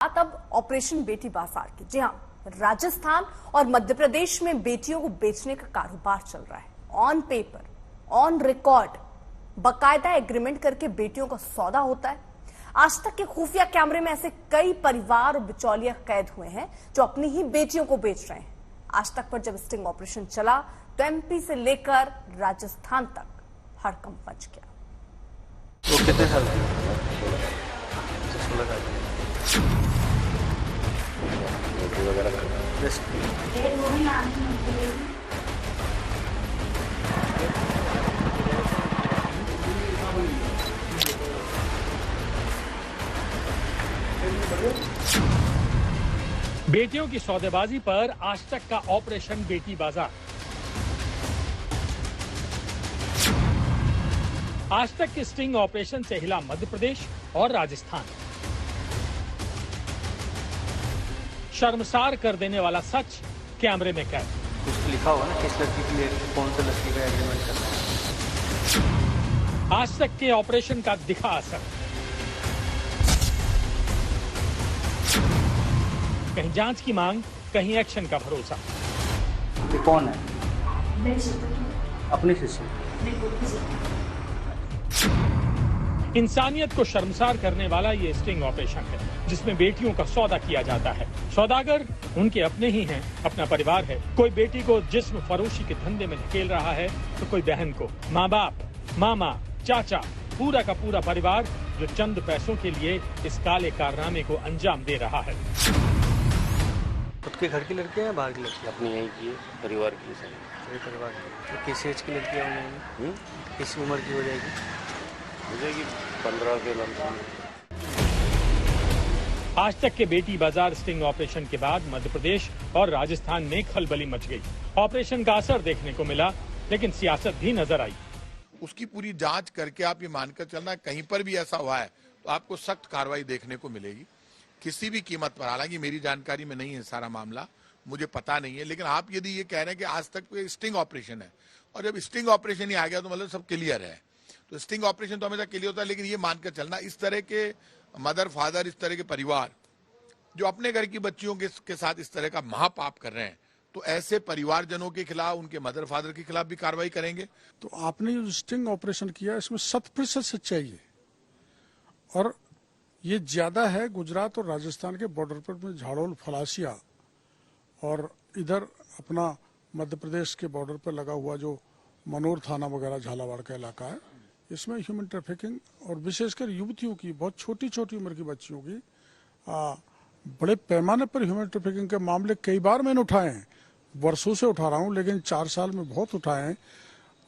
बात अब ऑपरेशन बेटी बाजार की। जी हाँ, राजस्थान और मध्य प्रदेश में बेटियों को बेचने का कारोबार चल रहा है। ऑन पेपर, ऑन रिकॉर्ड, बाकायदा एग्रीमेंट करके बेटियों का सौदा होता है। आज तक के खुफिया कैमरे में ऐसे कई परिवार और बिचौलिया कैद हुए हैं जो अपनी ही बेटियों को बेच रहे हैं। आज तक पर जब स्टिंग ऑपरेशन चला तो एमपी से लेकर राजस्थान तक हड़कंप मच गया। तो कितने साल की? बेटियों की सौदेबाजी पर आज तक का ऑपरेशन बेटी बाजार। आज तक के स्टिंग ऑपरेशन से हिला मध्य प्रदेश और राजस्थान। शर्मसार कर देने वाला सच कैमरे में कैद। कुछ तो लिखा होगा ना, किस लड़की के लिए कौन सा लड़की का एग्रीमेंट करना है। आज तक के ऑपरेशन का दिखा असर। कहीं जांच की मांग, कहीं एक्शन का भरोसा। ये कौन है? अपनी शिष्य। इंसानियत को शर्मसार करने वाला ये स्टिंग ऑपरेशन है जिसमें बेटियों का सौदा किया जाता है। सौदागर उनके अपने ही हैं, अपना परिवार है। कोई बेटी को जिस्म फरोशी के धंधे में धकेल रहा है तो कोई बहन को। माँ बाप, मामा, चाचा, पूरा का पूरा परिवार जो चंद पैसों के लिए इस काले कारनामे को अंजाम दे रहा है। खुद के घर की लड़कियां या बाहर की लड़कियां? अपनी यहीं की परिवार की सही परिवार की। तो किस एज की लड़कियां हो जाएंगी? किस उम्र की हो जाएगी? हो जाएगी 15 के लमसम। आज तक के बेटी बाजार स्टिंग ऑपरेशन के बाद मध्य प्रदेश और राजस्थान में खलबली मच गई। ऑपरेशन का असर देखने को मिला, लेकिन सियासत भी नजर आई। उसकी पूरी जांच करके आप ये मानकर चलना, कहीं पर भी ऐसा हुआ है तो आपको सख्त कार्रवाई देखने को मिलेगी किसी भी कीमत पर। हालांकि मेरी जानकारी में नहीं है सारा मामला, मुझे पता नहीं है, लेकिन आप यदि ये कह रहे हैं कि आज तक स्टिंग ऑपरेशन है और जब स्टिंग ऑपरेशन ही आ गया तो मतलब सब क्लियर है। तो स्टिंग ऑपरेशन तो हमेशा क्लियर होता है, लेकिन ये मानकर चलना इस तरह के मदर फादर, इस तरह के परिवार जो अपने घर की बच्चियों के साथ इस तरह का महापाप कर रहे हैं, तो ऐसे परिवारजनों के खिलाफ, उनके मदर फादर के खिलाफ भी कार्रवाई करेंगे। तो आपने जो स्टिंग ऑपरेशन किया इसमें 100% सच्चाई है और ये ज्यादा है गुजरात और राजस्थान के बॉर्डर पर में झाड़ोल, फलासिया और इधर अपना मध्य प्रदेश के बॉर्डर पर लगा हुआ जो मनोर थाना वगैरह झालावाड़ का इलाका है, इसमें ह्यूमन ट्रैफिकिंग और विशेषकर युवतियों की, बहुत छोटी छोटी उम्र की बच्चियों की बड़े पैमाने पर ह्यूमन ट्रैफिकिंग के मामले कई बार मैंने उठाए हैं। वर्षों से उठा रहा हूं, लेकिन 4 साल में बहुत उठाए हैं।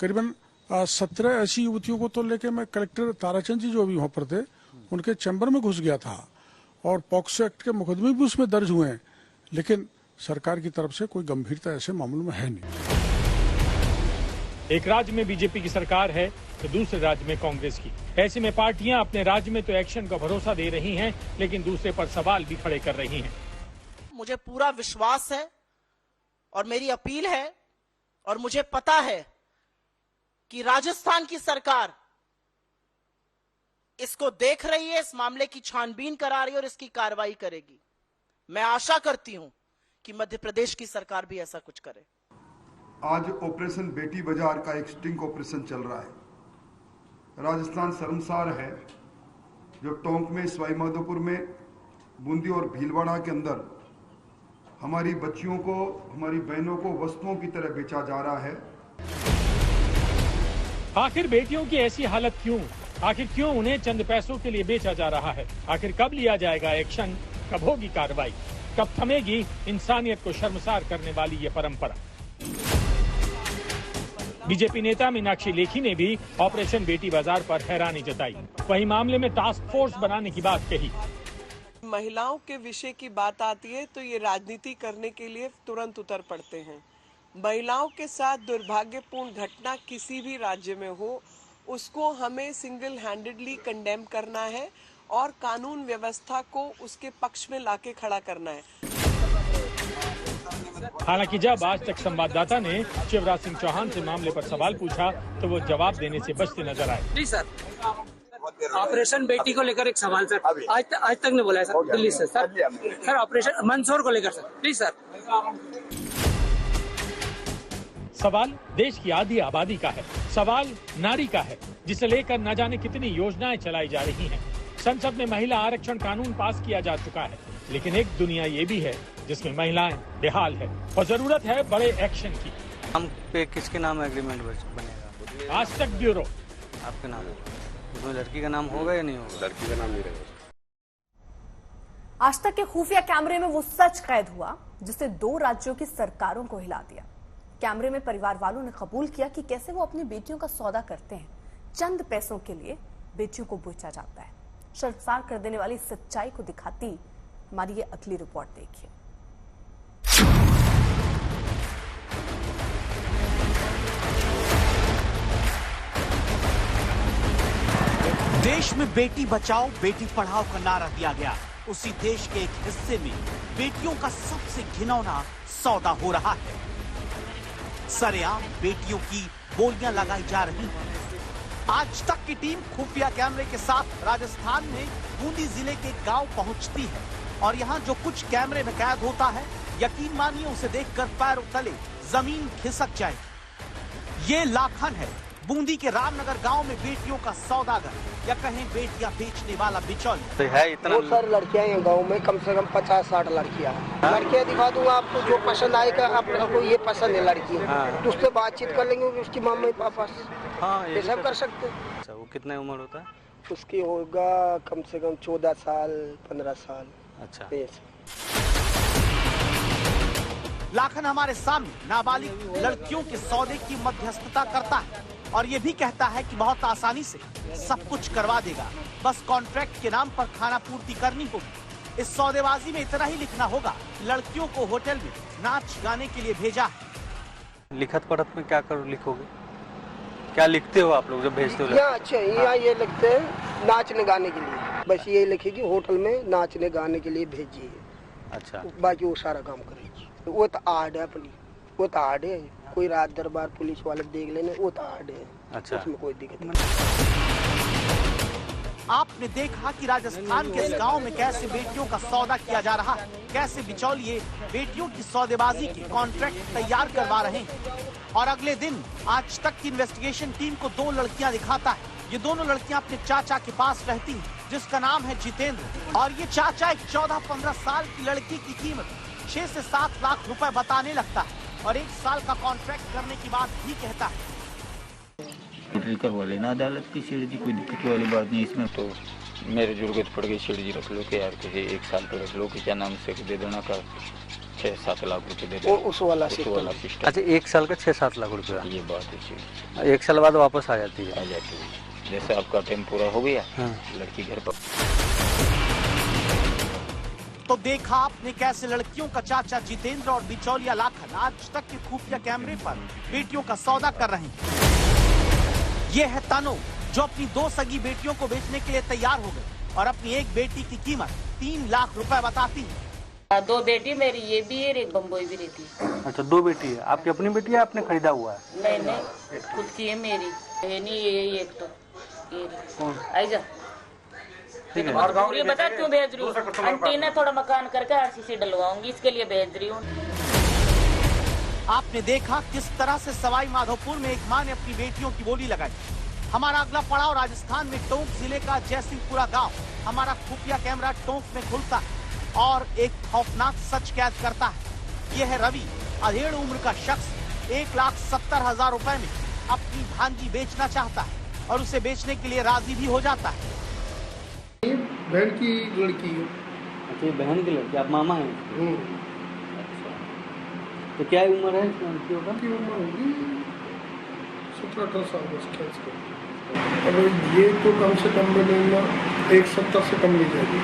करीबन 17 ऐसी युवतियों को तो लेके मैं कलेक्टर ताराचंद जी जो अभी वहां पर थे उनके चैम्बर में घुस गया था और पॉक्सो एक्ट के मुकदमे भी उसमें दर्ज हुए हैं, लेकिन सरकार की तरफ से कोई गंभीरता ऐसे मामलों में है नहीं। एक राज्य में बीजेपी की सरकार है तो दूसरे राज्य में कांग्रेस की। ऐसे में पार्टियां अपने राज्य में तो एक्शन का भरोसा दे रही हैं, लेकिन दूसरे पर सवाल भी खड़े कर रही हैं। मुझे पूरा विश्वास है और मेरी अपील है और मुझे पता है कि राजस्थान की सरकार इसको देख रही है, इस मामले की छानबीन करा रही है और इसकी कार्रवाई करेगी। मैं आशा करती हूं कि मध्य प्रदेश की सरकार भी ऐसा कुछ करे। आज ऑपरेशन बेटी बाजार का एक स्टिंग ऑपरेशन चल रहा है। राजस्थान शर्मसार है जो टोंक में, सवाई माधोपुर में, बूंदी और भीलवाड़ा के अंदर हमारी बच्चियों को, हमारी बहनों को वस्तुओं की तरह बेचा जा रहा है। आखिर बेटियों की ऐसी हालत क्यों? आखिर क्यों उन्हें चंद पैसों के लिए बेचा जा रहा है? आखिर कब लिया जाएगा एक्शन? कब होगी कार्रवाई? कब थमेगी इंसानियत को शर्मसार करने वाली ये परंपरा? बीजेपी नेता मीनाक्षी लेखी ने भी ऑपरेशन बेटी बाजार पर हैरानी जताई। वहीं मामले में टास्क फोर्स बनाने की बात कही। महिलाओं के विषय की बात आती है तो ये राजनीति करने के लिए तुरंत उतर पड़ते हैं। महिलाओं के साथ दुर्भाग्यपूर्ण घटना किसी भी राज्य में हो, उसको हमें सिंगल हैंडेडली कंडेम करना है और कानून व्यवस्था को उसके पक्ष में लाके खड़ा करना है। हालांकि जब आज तक संवाददाता ने शिवराज सिंह चौहान से मामले पर सवाल पूछा तो वो जवाब देने से बचते नजर आए। जी सर। ऑपरेशन बेटी को लेकर एक सवाल सर, आज तक ने बोला है सर दिल्ली से सर ऑपरेशन मंदसौर को लेकर सर, प्लीज सर। सवाल देश की आधी आबादी का है, सवाल नारी का है, जिसे लेकर न जाने कितनी योजनाएं चलाई जा रही हैं। संसद में महिला आरक्षण कानून पास किया जा चुका है, लेकिन एक दुनिया ये भी है जिसमें महिलाएं बेहाल है और जरूरत है बड़े एक्शन की। हम पे किसके नाम एग्रीमेंट बनेगा? आज तक ब्यूरो। आपके नाम है, उसमें लड़की का नाम होगा या नहीं होगा? लड़की का नाम नहीं रहेगा। आज तक के खुफिया कैमरे में वो सच कैद हुआ जिसने 2 राज्यों की सरकारों को हिला दिया। कैमरे में परिवार वालों ने कबूल किया कि कैसे वो अपनी बेटियों का सौदा करते हैं। चंद पैसों के लिए बेटियों को बेचा जाता है। शर्मसार कर देने वाली सच्चाई को दिखाती हमारी ये अगली रिपोर्ट देखिए। देश में बेटी बचाओ बेटी पढ़ाओ का नारा दिया गया। उसी देश के एक हिस्से में बेटियों का सबसे घिनौना सौदा हो रहा है। सरेआम बेटियों की बोलियां लगाई जा रही हैं। आज तक की टीम खुफिया कैमरे के साथ राजस्थान में बूंदी जिले के गांव पहुंचती है और यहां जो कुछ कैमरे में कैद होता है, यकीन मानिए उसे देखकर पैरों तले जमीन खिसक जाए। ये लाखन है, बूंदी के रामनगर गांव में बेटियों का सौदागर या कहें बेटियां बेचने वाला बिचौलिया। तो है इतना बहुत सारी लड़कियां हैं गांव में, कम से कम 50-60 लड़कियां। लड़कियां दिखा दूंगा आपको, जो पसंद आएगा आपको ये पसंद है लड़की, तो उससे बातचीत कर लेंगे उसकी मम्मी पापा से। हाँ, ये सब कर सकते हैं। अच्छा, वो कितना उम्र होता है उसकी? होगा कम से कम 14 साल 15 साल। अच्छा, लाखन हमारे सामने नाबालिग लड़कियों के सौदे की मध्यस्थता करता है और ये भी कहता है कि बहुत आसानी से सब कुछ करवा देगा, बस कॉन्ट्रैक्ट के नाम पर खाना पूर्ति करनी होगी। इस सौदेबाजी में इतना ही लिखना होगा, लड़कियों को होटल में नाच गाने के लिए भेजा है। लिखत पढ़त में क्या करो लिखोगे? क्या लिखते हो आप लोग जब भेजते हो? यहाँ अच्छा यहाँ ये लिखते हैं नाचने गाने के लिए, बस ये लिखेगी होटल में नाचने गाने के लिए भेजिए। अच्छा, बाकी वो सारा काम करेगी। वो तो आर्ट है अपनी, वो तो आर्ट है। कोई रात दरबार पुलिस वाले देख लेने, वो तो आर्ट है। अच्छा, उसमें कोई दिक्कत नहीं। आपने देखा कि राजस्थान के इस गांव में कैसे बेटियों का सौदा किया जा रहा है, कैसे बिचौलिए बेटियों की सौदेबाजी के कॉन्ट्रैक्ट तैयार करवा रहे हैं। और अगले दिन आज तक की इन्वेस्टिगेशन टीम को 2 लड़कियां दिखाता है। ये दोनों लड़कियां अपने चाचा के पास रहती हैं, जिसका नाम है जितेंद्र। और ये चाचा एक 14-15 साल की लड़की की कीमत 6 से 7 लाख रुपए बताने लगता है और 1 साल का कॉन्ट्रैक्ट करने की बात भी कहता है। करवा लेना अदालत की सीढ़ी जी, कोई दिक्कत वाली बात नहीं इसमें। तो मेरे जरूरत पड़ गई सीढ़ी जी रख लो कि यार कहे 1 साल पे रख लो कि क्या नाम से दे देना का 6-7 लाख रुपए दे देना। उस वाला सिस्टम। अच्छा, 1 साल का 6-7 लाख रुपया, ये बात है। 1 साल बाद वापस आ जाती है? आ जाती है। जैसे आपका टाइम पूरा हो गया, लड़की घर पर। तो देखा आपने कैसे लड़कियों का चाचा जितेंद्र और बिचौलिया लाखन आज तक के खुफिया कैमरे पर बेटियों का सौदा कर रहे हैं। ये है तानो, जो अपनी 2 सगी बेटियों को बेचने के लिए तैयार हो गए और अपनी एक बेटी की कीमत 3 लाख रुपए बताती है। 2 बेटी मेरी, ये भी है, एक बम्बई भी रहती है। अच्छा, 2 बेटी है। आपकी अपनी बेटी है, आपने खरीदा हुआ है? नहीं, खुद की है मेरी। है नहीं, ये एक तो आई जा। ठीक है। और ये बता क्यों भेज रही हूँ? आंटी ने थोड़ा मकान करके RCC डलवाऊंगी, इसके लिए भेज रही हूँ। आपने देखा किस तरह से सवाई माधोपुर में एक मां ने अपनी बेटियों की बोली लगाई। हमारा अगला पड़ाव राजस्थान में टोंक जिले का जयसिंहपुरा गांव। हमारा खुफिया कैमरा टोंक में खुलता है और एक खौफनाक सच कैद करता है। यह है रवि, अधेड़ उम्र का शख्स 1,70,000 रुपए में अपनी भांजी बेचना चाहता है और उसे बेचने के लिए राजी भी हो जाता है। बहन की लड़की है। अच्छा, ये बहन की लड़की, आप मामा हैं? तो क्या उम्र है लड़कियों का? उम्र होगी 17-18 साल बस। अब ये तो कम से कम में 1,70 से कम नहीं जाएगी।